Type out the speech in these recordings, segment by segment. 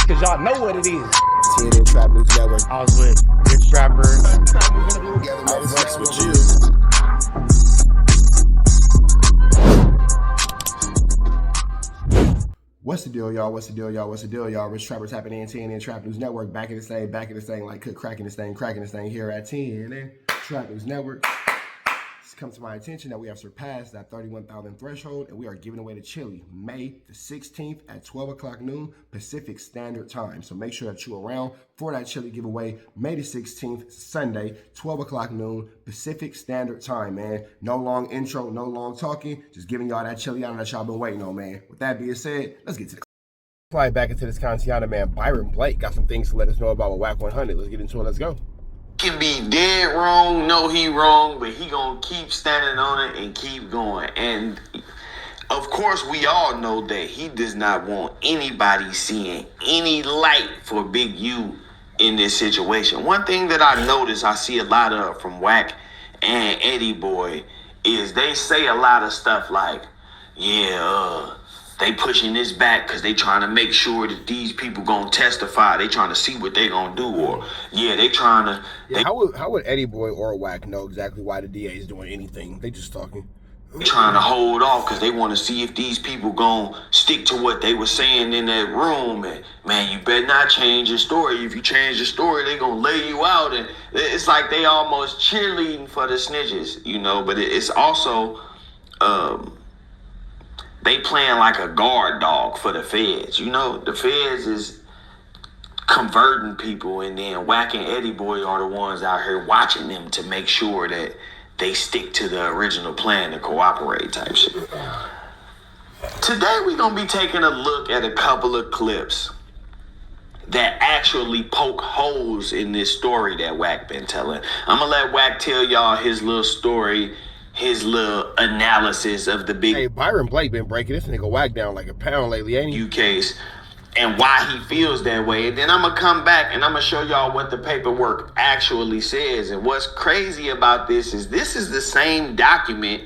cause y'all know what it is. TNN Trap News Network. I was with Big Trapper. I flex with you. What's the deal, y'all? What's the deal, y'all? What's the deal, y'all? Rich Trapper tapping in TNN Trap News Network. Back in this thing, like cook cracking this thing here at TNN Trap News Network. It's come to my attention that we have surpassed that 31,000 threshold, and we are giving away the chili May the 16th at 12 o'clock noon Pacific Standard Time. So make sure that you're around for that chili giveaway May the 16th, Sunday, 12 o'clock noon Pacific Standard Time, man. No long intro, no long talking, just giving y'all that chili out that y'all been waiting on, man. With that being said, let's get to it. Fly back into this Kantiana, man. Byron Blake got some things to let us know about with WACK100. Let's get into it. Let's go. Can be dead wrong, know he wrong, but he gonna keep standing on it and keep going. And of course, we all know that he does not want anybody seeing any light for Big U in this situation. One thing that I notice, I see a lot of from Wack and Eddie Boy, is they say a lot of stuff like, they pushing this back because they trying to make sure that these people gonna testify. They trying to see what they gonna do, or they trying to. How would Eddie Boy or Wack know exactly why the DA is doing anything? They just talking. They trying to hold off because they want to see if these people gonna stick to what they were saying in that room. And man, you better not change your story. If you change your story, they gonna lay you out. And it's like they almost cheerleading for the snitches, you know. But it's also. They playing like a guard dog for the feds. You know, the feds is converting people, and then Wack and Eddie Boy are the ones out here watching them to make sure that they stick to the original plan to cooperate type shit. Today we're going to be taking a look at a couple of clips that actually poke holes in this story that Wack been telling. I'm going to let Wack tell y'all his little story, his little analysis of the big. Hey, Byron Blake been breaking this nigga Wack down like a pound lately, ain't he? U case and why he feels that way. And then I'm gonna come back and I'm gonna show y'all what the paperwork actually says. And what's crazy about this is the same document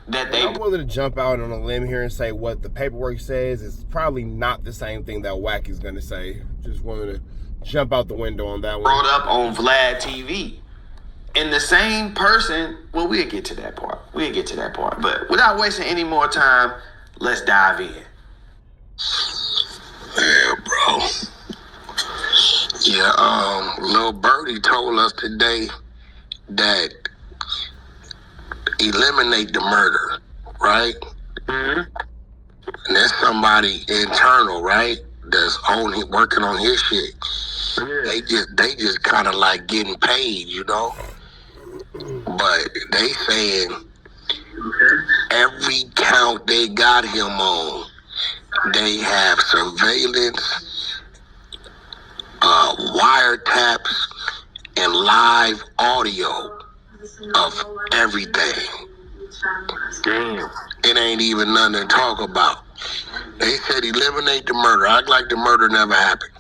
that they. I'm willing to jump out on a limb here and say what the paperwork says is probably not the same thing that Wack is gonna say. Just willing to jump out the window on that one. Brought up on Vlad TV. And the same person, well, we'll get to that part. But without wasting any more time, let's dive in. Yeah, bro. Yeah, Lil Birdie told us today that eliminate the murder, right? Mm-hmm. And that's somebody internal, right? That's working on his shit. Yeah. They just kind of like getting paid, you know? But they saying every count they got him on, they have surveillance, wiretaps, and live audio of everything. Damn. It ain't even nothing to talk about. They said eliminate the murder. Act like the murder never happened.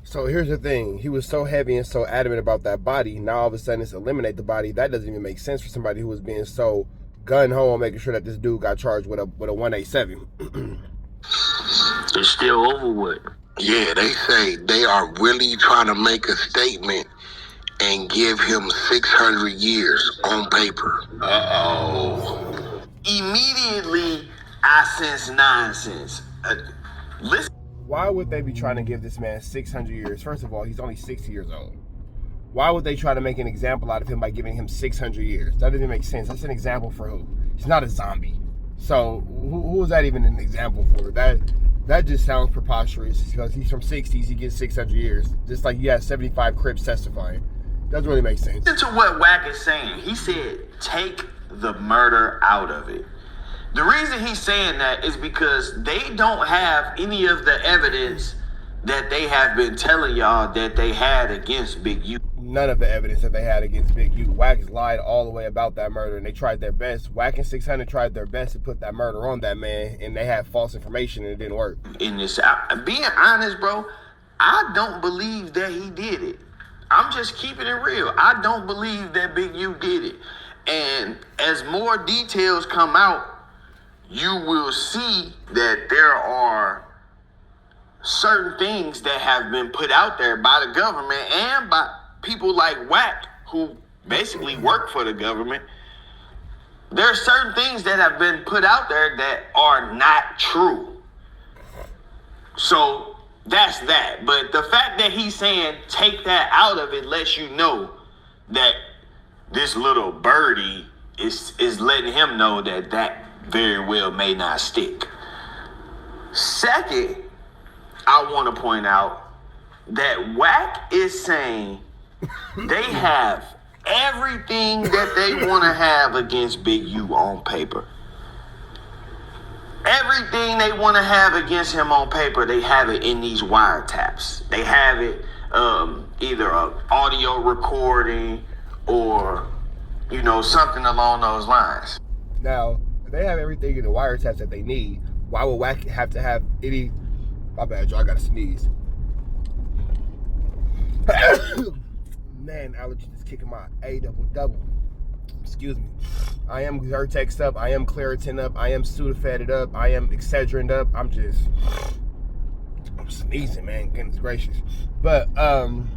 So here's the thing. He was so heavy and so adamant about that body. Now all of a sudden it's eliminate the body. That doesn't even make sense for somebody who was being so gun-ho on making sure that this dude got charged with a 187. It's still over with. Yeah, they say they are really trying to make a statement and give him 600 years on paper. Uh-oh. Immediately, I sense nonsense. Listen. Why would they be trying to give this man 600 years? First of all, he's only 60 years old. Why would they try to make an example out of him by giving him 600 years? That doesn't make sense. That's an example for who? He's not a zombie. So who is that even an example for? That just sounds preposterous because he's from 60s. He gets 600 years. Just like you have 75 Crips testifying. Doesn't really make sense. Listen to what Wack is saying. He said, take the murder out of it. The reason he's saying that is because they don't have any of the evidence that they have been telling y'all that they had against Big U. None of the evidence that they had against Big U. Wack lied all the way about that murder, and they tried their best. Wack and 600 tried their best to put that murder on that man, and they had false information, and it didn't work. In this, being honest, bro, I don't believe that he did it. I'm just keeping it real. I don't believe that Big U did it. And as more details come out, you will see that there are certain things that have been put out there by the government and by people like Wack, who basically work for the government. There are certain things that have been put out there that are not true. So that's that. But the fact that he's saying take that out of it lets you know that this little birdie is letting him know that that very well may not stick. Second, I want to point out that Wack is saying they have everything that they want to have against Big U on paper. Everything they want to have against him on paper, they have it in these wiretaps. They have it either an audio recording or, you know, something along those lines. Now, if they have everything in the wiretaps that they need, why would Wack have to have any... My bad, y'all, I gotta sneeze. Man, allergy just kicking my A double. Excuse me. I am Zyrtex up. I am Claritin up. I am Sudafed up. I am Excedrin up. I'm sneezing, man. Goodness gracious. But, come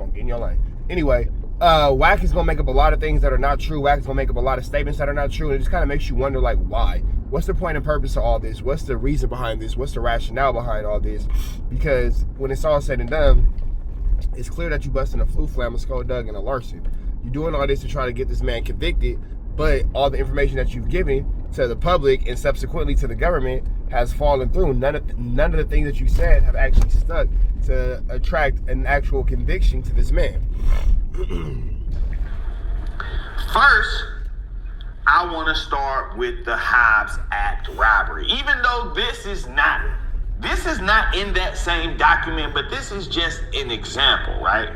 on, get in your line. Anyway, Wack is gonna make up a lot of things that are not true. Wack is gonna make up a lot of statements that are not true. And it just kind of makes you wonder, like, why? What's the point and purpose of all this? What's the reason behind this? What's the rationale behind all this? Because when it's all said and done, it's clear that you busting a flu flam, a skulldug, and a larceny. You're doing all this to try to get this man convicted, but all the information that you've given to the public and subsequently to the government has fallen through. None of the things that you said have actually stuck to attract an actual conviction to this man. First, I want to start with the Hobbs Act robbery. Even though this is not in that same document, but this is just an example, right?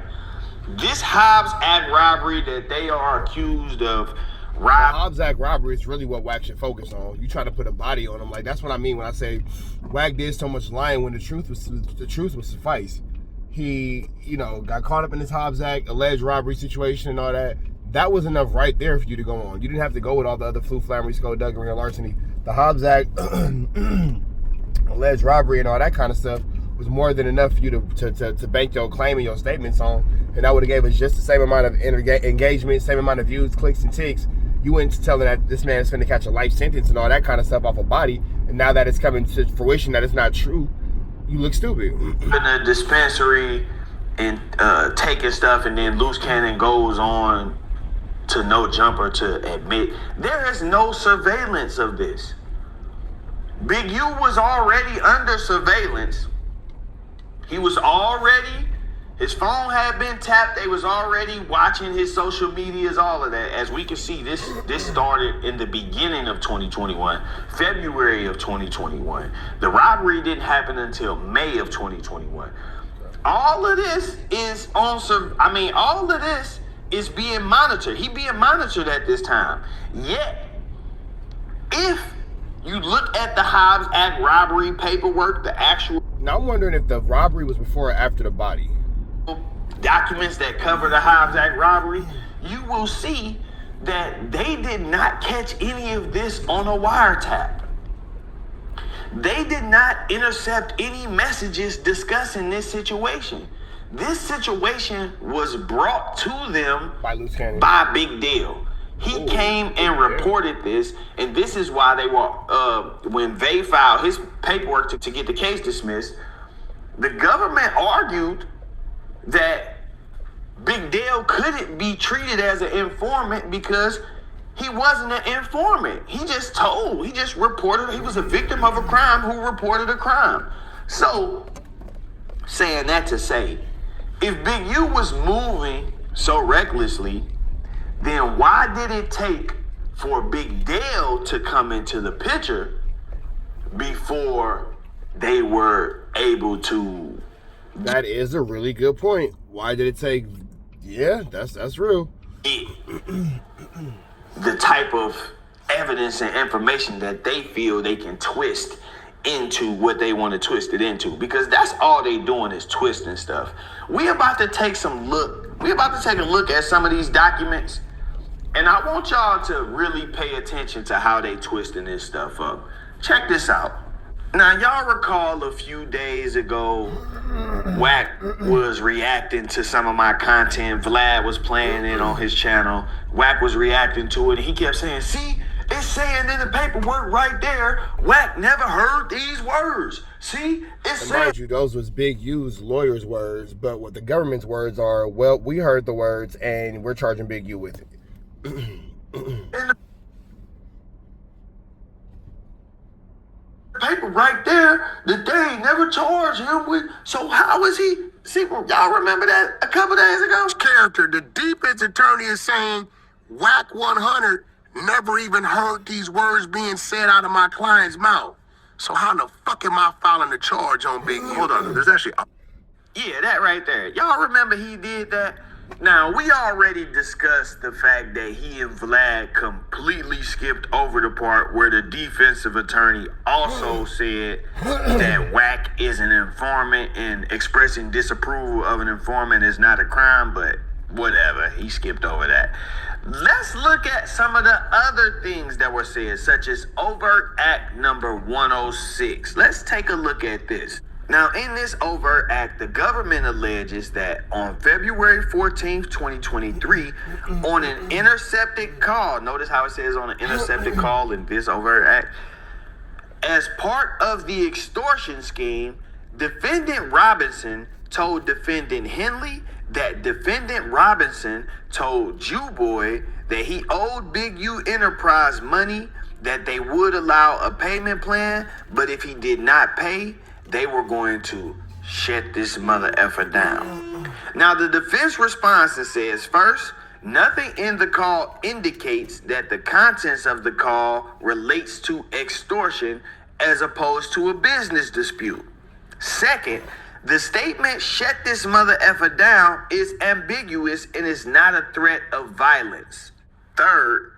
This Hobbs Act robbery that they are accused of robbing. Hobbs Act robbery is really what Wack should focus on. You try to put a body on him, like that's what I mean when I say Wack did so much lying when the truth would suffice. He, you know, got caught up in this Hobbs Act alleged robbery situation and all that. That was enough right there for you to go on. You didn't have to go with all the other flu, flammery, skullduggery, and larceny. The Hobbs Act alleged robbery and all that kind of stuff was more than enough for you to bank your claim and your statements on, and that would have gave us just the same amount of engagement, same amount of views, clicks, and ticks. You went to telling that this man is finna catch a life sentence and all that kind of stuff off a body, and now that it's coming to fruition that it's not true, you look stupid. In a dispensary and taking stuff, and then Loose Cannon goes on to No Jumper to admit there is no surveillance of this. Big U was already under surveillance. His phone had been tapped. They was already watching his social medias, all of that. As we can see, this started in the beginning of 2021, February of 2021. The robbery didn't happen until May of 2021. All of this is all of this is being monitored. He being monitored at this time. Yet, if you look at the Hobbs Act robbery paperwork, the actual... Now I'm wondering if the robbery was before or after the body. Documents that cover the Hobbs Act robbery, you will see that they did not catch any of this on a wiretap. They did not intercept any messages discussing this situation. This situation was brought to them by Big Deal. He came and reported this, and this is why they were, when Vay filed his paperwork to get the case dismissed, the government argued that Big Dale couldn't be treated as an informant because he wasn't an informant. He just reported, he was a victim of a crime who reported a crime. So, saying that to say, if Big U was moving so recklessly, then why did it take for Big Dale to come into the picture before they were able to? That is a really good point. Why did it take? Yeah, that's real. The type of evidence and information that they feel they can twist into what they want to twist it into, because that's all they doing is twisting stuff. We about to take a look at some of these documents, and I want y'all to really pay attention to how they twisting this stuff up. Check this out. Now, y'all recall a few days ago, Wack was reacting to some of my content. Vlad was playing it on his channel. Wack was reacting to it, and he kept saying, see, it's saying in the paperwork right there, Wack never heard these words. See, it's And saying... mind you, those was Big U's lawyer's words, but what the government's words are, well, we heard the words, and we're charging Big U with it. in the paper right there that they ain't never charged him with. So how is he? See, y'all remember that a couple days ago? Character, the defense attorney is saying WACK100 never even heard these words being said out of my client's mouth. So how the fuck am I filing a charge on Big U? Hold on, there's actually... Yeah, that right there. Y'all remember he did that? Now, we already discussed the fact that he and Vlad completely skipped over the part where the defensive attorney also said that Wack is an informant and expressing disapproval of an informant is not a crime, but whatever, he skipped over that. Let's look at some of the other things that were said, such as Overt Act number 106. Let's take a look at this. Now, in this Overt Act, the government alleges that on February 14th, 2023, on an intercepted call, notice how it says on an intercepted call in this Overt Act, as part of the extortion scheme, defendant Robinson told defendant Henley that defendant Robinson told Jew-Boy that he owed Big U Enterprise money, that they would allow a payment plan, but if he did not pay, they were going to shut this mother effer down. Now, the defense response says, first, nothing in the call indicates that the contents of the call relates to extortion as opposed to a business dispute. Second, the statement shut this mother effer down is ambiguous and is not a threat of violence. Third,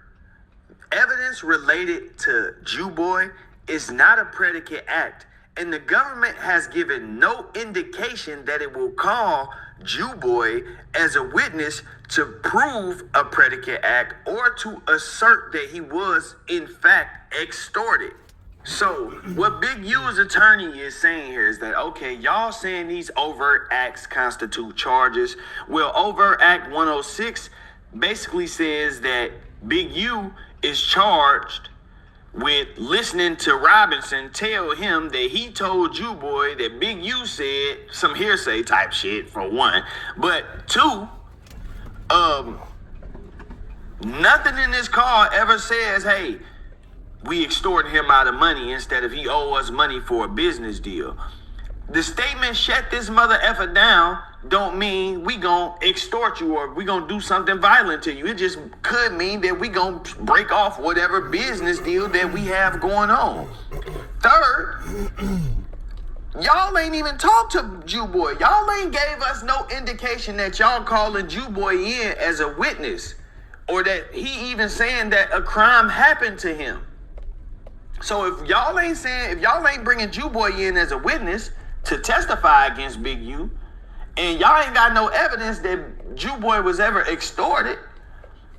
evidence related to Jew-Boy is not a predicate act, and the government has given no indication that it will call Jew-Boy as a witness to prove a predicate act or to assert that he was, in fact, extorted. So, what Big U's attorney is saying here is that, okay, y'all saying these overt acts constitute charges. Well, Overt Act 106 basically says that Big U is charged with listening to Robinson tell him that he told you, boy, that Big U said some hearsay type shit, for one. But two, nothing in this call ever says, hey, we extorted him out of money instead of he owe us money for a business deal. The statement shut this mother effer down don't mean we gonna extort you or we gonna do something violent to you. It just could mean that we gonna break off whatever business deal that we have going on. Third, y'all ain't even talked to Jew-Boy. Y'all ain't gave us no indication that y'all calling Jew-Boy in as a witness or that he even saying that a crime happened to him. So if y'all ain't bringing Jew-Boy in as a witness to testify against Big U, and y'all ain't got no evidence that Jew-Boy was ever extorted,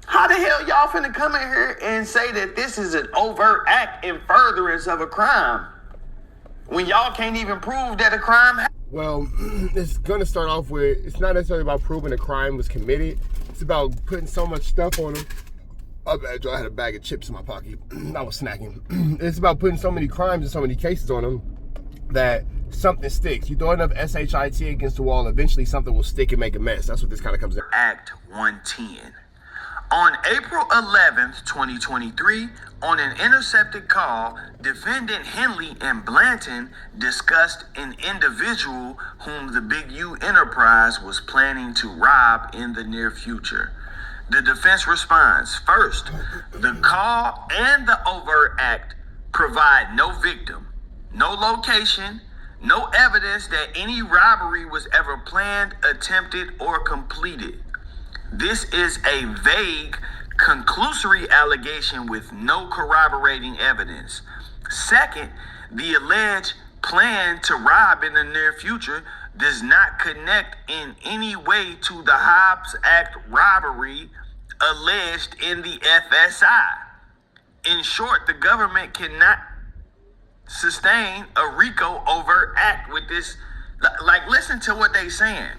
how the hell y'all finna come in here and say that this is an overt act in furtherance of a crime when y'all can't even prove that a crime happened? Well, it's gonna start off with, it's not necessarily about proving a crime was committed. It's about putting so much stuff on them. Oh, bad, Joe, I had a bag of chips in my pocket. I was snacking. It's about putting so many crimes and so many cases on them that something sticks. You throw enough SHIT against the wall, eventually something will stick and make a mess. That's what this kind of comes down. Act 110. On April 11th, 2023, on an intercepted call, defendant Henley and Blanton discussed an individual whom the Big U Enterprise was planning to rob in the near future. The defense responds, first, the call and the overt act provide no victim, no location, no evidence that any robbery was ever planned, attempted, or completed. This is a vague, conclusory allegation with no corroborating evidence. Second, the alleged plan to rob in the near future does not connect in any way to the Hobbs Act robbery alleged in the FSI. In short, the government cannot sustain a RICO overt act with this. Like, listen to what they saying.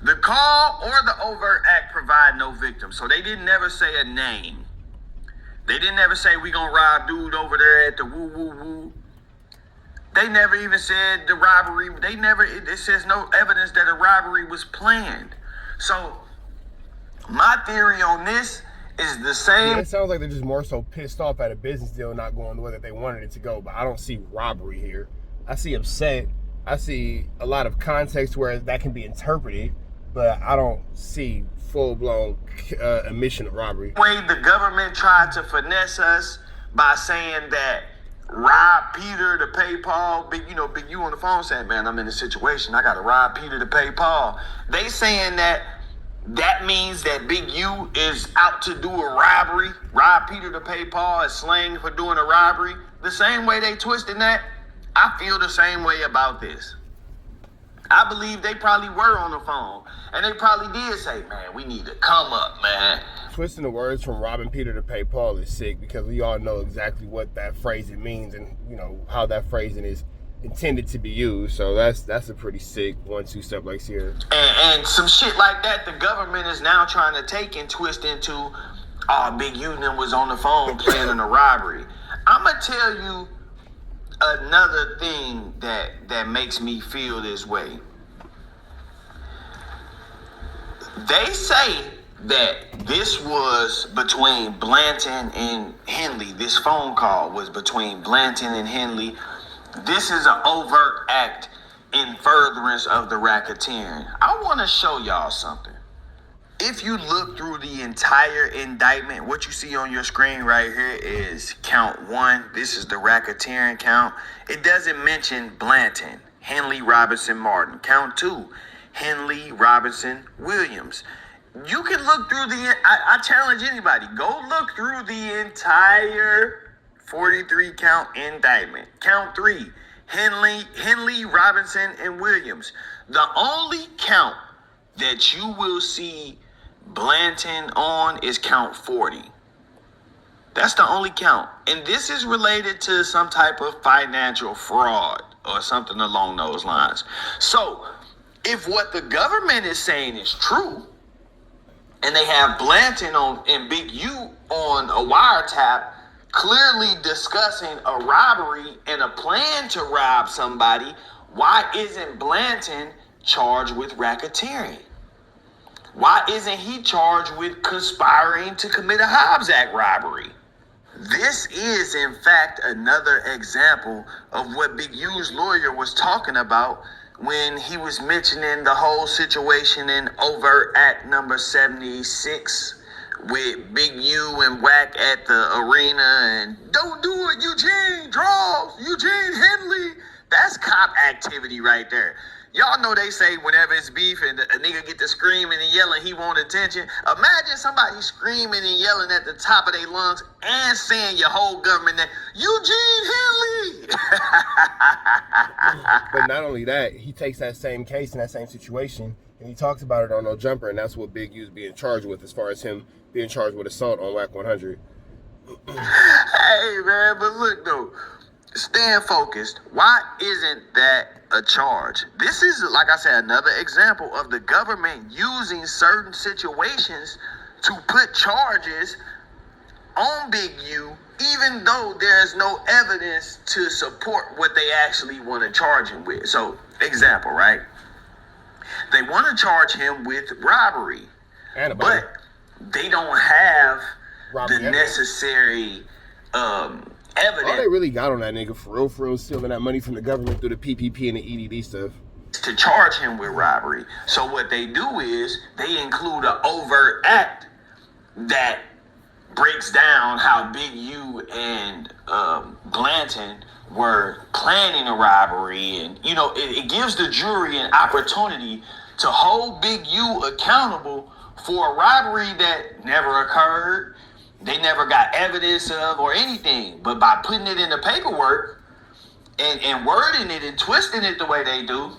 The call or the overt act provide no victim. So they didn't never say a name. They didn't ever say we gonna rob dude over there at the woo woo woo. They never even said the robbery. It says no evidence that a robbery was planned. So my theory on this is the same. Yeah, it sounds like they're just more so pissed off at a business deal not going the way that they wanted it to go. But I don't see robbery here. I see upset. I see a lot of context where that can be interpreted, but I don't see full-blown admission of robbery. Way the government tried to finesse us by saying that rob Peter to pay Paul. Big U on the phone saying, man, I'm in a situation. I got to rob Peter to pay Paul. They saying that means that Big U is out to do a robbery. Rob Peter to pay Paul is slang for doing a robbery. The same way they twisted that, I feel the same way about this. I believe they probably were on the phone, and they probably did say, man, we need to come up, man. Twisting the words from robbing Peter to pay Paul is sick, because we all know exactly what that phrasing means and how that phrasing is intended to be used. So that's a pretty sick 1-2 step like here. And some shit like that the government is now trying to take and twist into, Big U was on the phone planning a robbery. I'm going to tell you another thing that makes me feel this way. They say that this was between Blanton and Henley. This phone call was between Blanton and Henley. This is an overt act in furtherance of the racketeering. I want to show y'all something. If you look through the entire indictment, what you see on your screen right here is count 1. This is the racketeering count. It doesn't mention Blanton, Henley, Robinson, Martin. Count 2, Henley, Robinson, Williams. You can look through I challenge anybody, go look through the entire 43 count indictment. Count 3, Henley, Robinson, and Williams. The only count that you will see Blanton on is count 40. That's the only count. And this is related to some type of financial fraud or something along those lines. So if what the government is saying is true, and they have Blanton on and Big U on a wiretap clearly discussing a robbery and a plan to rob somebody, why isn't Blanton charged with racketeering? Why isn't he charged with conspiring to commit a Hobbs Act robbery? This is, in fact, another example of what Big U's lawyer was talking about when he was mentioning the whole situation in Overt Act number 76 with Big U and Wack at the arena and don't do it, Eugene, draws, Eugene Henley. That's cop activity right there. Y'all know they say whenever it's beef and a nigga get to screaming and yelling, he want attention. Imagine somebody screaming and yelling at the top of their lungs and saying your whole government name, Eugene Henley. But not only that, he takes that same case and that same situation and he talks about it on No Jumper, and that's what Big U's being charged with as far as him being charged with assault on WACK100. Hey, man, but look, though. Staying focused. Why isn't that a charge? This is, like I said, another example of the government using certain situations to put charges on Big U, even though there's no evidence to support what they actually want to charge him with. So, example, right? They want to charge him with robbery, but they don't have the necessary evidence. All they really got on that nigga for real, stealing that money from the government through the PPP and the EDD stuff, to charge him with robbery. So what they do is they include an overt act that breaks down how Big U and Blanton were planning a robbery, and it gives the jury an opportunity to hold Big U accountable for a robbery that never occurred. They never got evidence of or anything, but by putting it in the paperwork and wording it and twisting it the way they do,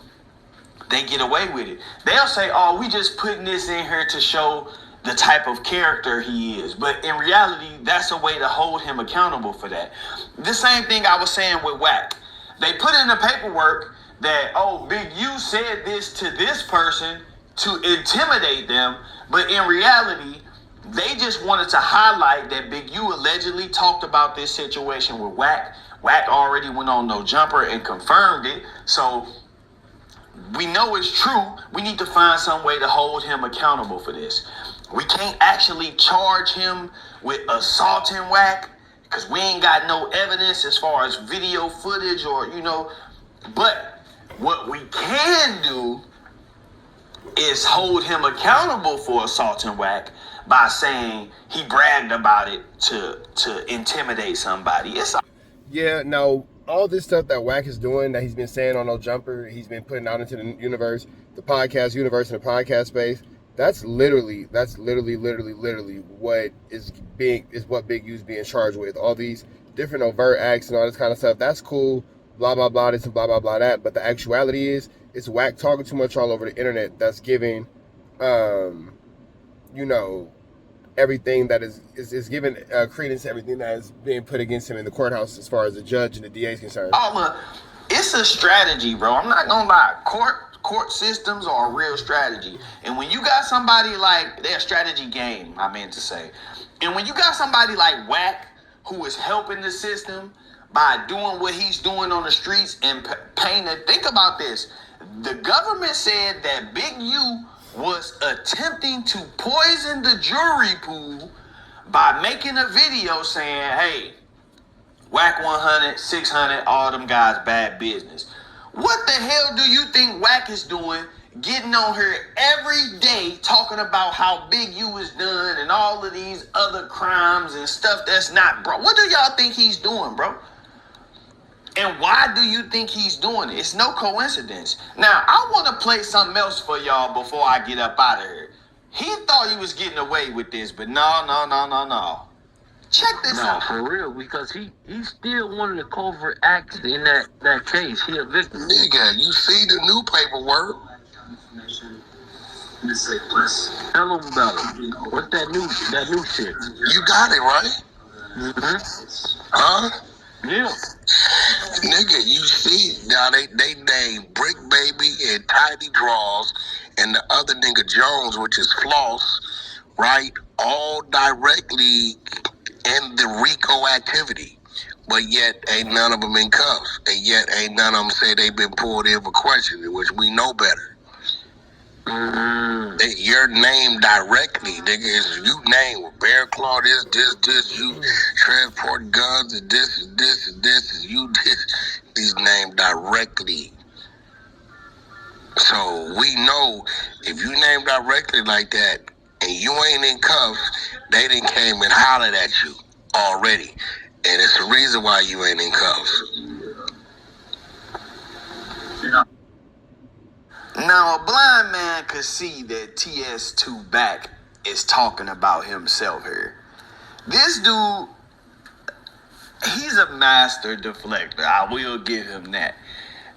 they get away with it. They'll say, oh, we just putting this in here to show the type of character he is. But in reality, that's a way to hold him accountable for that. The same thing I was saying with Wack. They put in the paperwork that, oh, Big U said this to this person to intimidate them. But in reality, they just wanted to highlight that Big U allegedly talked about this situation with Wack. Wack already went on No Jumper and confirmed it. So we know it's true. We need to find some way to hold him accountable for this. We can't actually charge him with assaulting Wack because we ain't got no evidence as far as video footage or, but what we can do is hold him accountable for assaulting Wack by saying he bragged about it to intimidate somebody. Yeah, no, all this stuff that Wack is doing, that he's been saying on No Jumper, he's been putting out into the universe, the podcast universe and the podcast space, that's literally what what Big U's being charged with. All these different overt acts and all this kind of stuff. That's cool, blah, blah, blah, this and blah, blah, blah, that. But the actuality is, it's Wack talking too much all over the internet that's giving, everything that is giving credence to everything that is being put against him in the courthouse as far as the judge and the DA is concerned. It's a strategy, bro. I'm not gonna lie. Court systems are a real strategy. And when you got somebody like, they're a strategy game, I meant to say. And when you got somebody like Wack who is helping the system by doing what he's doing on the streets and painting, think about this. The government said that Big U was attempting to poison the jury pool by making a video saying, hey, WACK100, 600, all them guys bad business. What the hell do you think Wack is doing, getting on here every day talking about how Big U is done and all of these other crimes and stuff that's not, bro? What do y'all think he's doing, bro? And why do you think he's doing it? It's no coincidence. Now, I want to play something else for y'all before I get up out of here. He thought he was getting away with this, but no. Check this out. No, for real, because he's still one of the covert acts in that case. He a victim. Nigga, you see the new paperwork. Tell him about it. What's that new shit? You got it, right? Mm-hmm. Huh? Yeah. Nigga, you see, now they named Brick Baby and Tidy Draws and the other nigga Jones, which is Floss, right? All directly in the RICO activity. But yet ain't none of them in cuffs. And yet ain't none of them say they been pulled in for questioning, which we know better. Mm-hmm. Your name directly, nigga, is you name Bear Claw, this, you transport guns and this, and you this. These named directly. So we know if you name directly like that and you ain't in cuffs, they done came and hollered at you already. And it's the reason why you ain't in cuffs. Now, a blind man could see that TS2 Back is talking about himself here. This dude, he's a master deflector. I will give him that.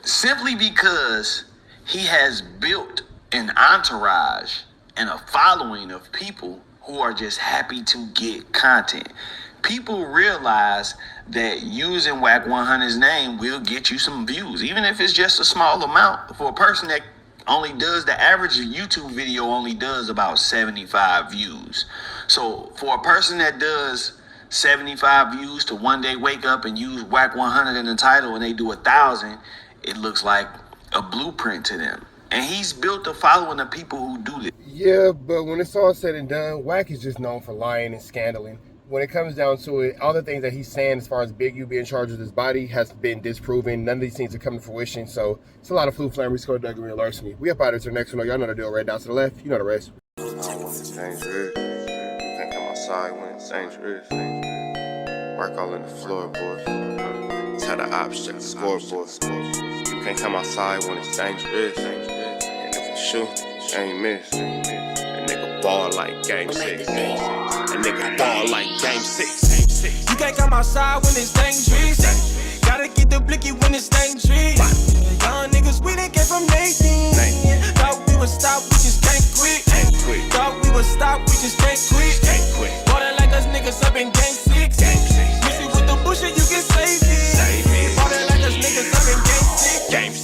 Simply because he has built an entourage and a following of people who are just happy to get content. People realize that using WACK100's name will get you some views, even if it's just a small amount. For a person that only does, the average YouTube video only does about 75 views. So for a person that does 75 views to one day wake up and use WACK100 in the title and they do 1,000, it looks like a blueprint to them. And he's built a following of people who do this. Yeah, but when it's all said and done, Wack is just known for lying and scandaling. When it comes down to it, all the things that he's saying as far as Big U being charged with his body has been disproven. None of these things are coming to fruition. So it's a lot of flu flammery, skullduggery, and larceny. We up out of the next one. Y'all know the deal. Right down to the left. You know the rest. I don't want it's dangerous. Think I'm outside when it's dangerous. Work all in the floorboards. Tell the ops check the scoreboard. You can't come outside when it's dangerous. And if you shoot, you ain't miss. That nigga ball like game 6. That nigga ball like game 6. You can't come outside when it's dangerous. Gotta get the blicky when it's dangerous. Young niggas, we done came from 18. Thought we would stop, we just can't quit. Thought we would stop, we just can't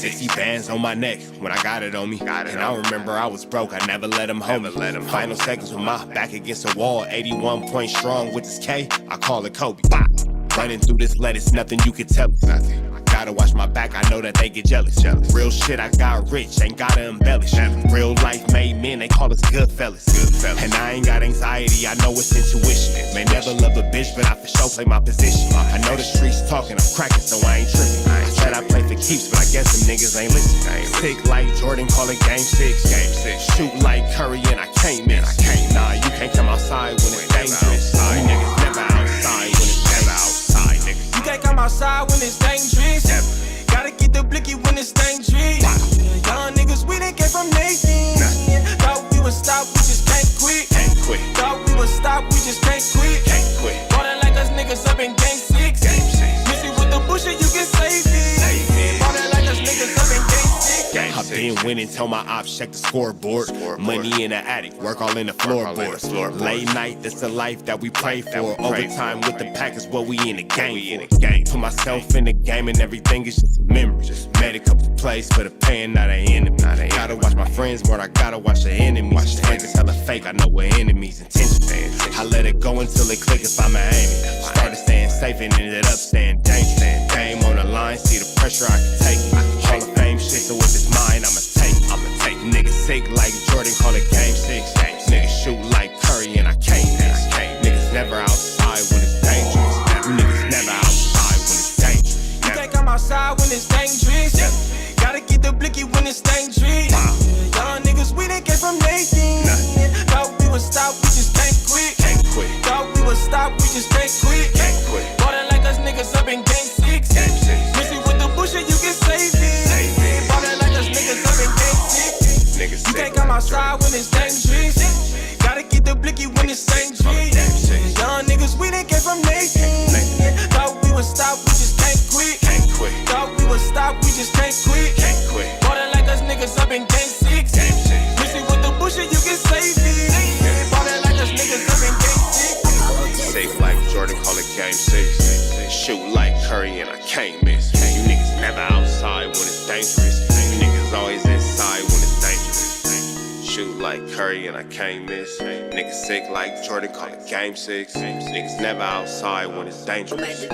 60 bands on my neck when I got it on me. And I remember I was broke, I never let them hold me. Final seconds with my back against the wall, 81 point strong with this K, I call it Kobe. Running through this lettuce, nothing you can tell us. Gotta watch my back, I know that they get jealous. Real shit, I got rich, ain't gotta embellish. Real life made men, they call us good fellas. And I ain't got anxiety, I know it's intuition. May never love a bitch, but I for sure play my position. I know the streets talking, I'm cracking, so I ain't tripping. I said I play for keeps, but I guess them niggas ain't listening. Sick like Jordan, call it game 6. Shoot like Curry, and I can't miss. Nah, you can't come outside when it's dangerous. You niggas never outside when it's outside, niggas. You can't come outside when it's dangerous. Gotta get the blicky when it's dangerous. Young niggas, we done came from Nathan. Thought we would stop, we just can't quit. Thought we would stop, we just can't quit. Ballin' like us niggas up in game 6. Miss it with the bush and you can save it. Ballin' like us niggas up in game 6. I've been winning, tell my ops check the scoreboard. Money in the attic, work all in the floorboards. Late night, that's the life that we pray for. Overtime with the pack is what we in the game for. Put myself in the game and everything is just a memory. Made a couple plays for the pain, not an enemy. Gotta watch my friends more, I gotta watch the enemies. Friends is hella fake, I know we're enemies' intentions. I let it go until it click if I'm aiming. Started staying safe and ended up staying dangerous. Game on the line, see the pressure I can take. Hall of Fame shit, so with this mind, I'ma take. Niggas sick like Jordan, call it game 6. Niggas shoot like Curry, and I can't miss. Niggas never outside when it's dangerous. Niggas never outside when it's dangerous. You can't come outside when it's dangerous. Gotta get the blicky when it's dangerous. Young niggas, we done came from Nathan. Thought we would stop, we just can't quit. Thought we would stop, we just can't quit. Ballin' like us niggas up in game 6. Miss it with the bush and you can save it. Ballin' like us niggas up in game 6. You can't come outside when it's dangerous. Gotta get the blicky when it's dangerous. Young niggas, we done came from Nathan. Thought we would stop, we just can't quit. Thought we would stop, we just can't quit. Ballin' like us niggas up in game 6. Miss it with the bush and you can save it. Ballin' like us niggas up in game 6. Sick like Jordan, call it game 6. Shoot like Curry, and I can't miss. You niggas never outside when it's dangerous. You niggas always inside when it's dangerous. Shoot like Curry, and I can't miss. Niggas sick like Jordan, call it game 6. Niggas never outside when it's dangerous.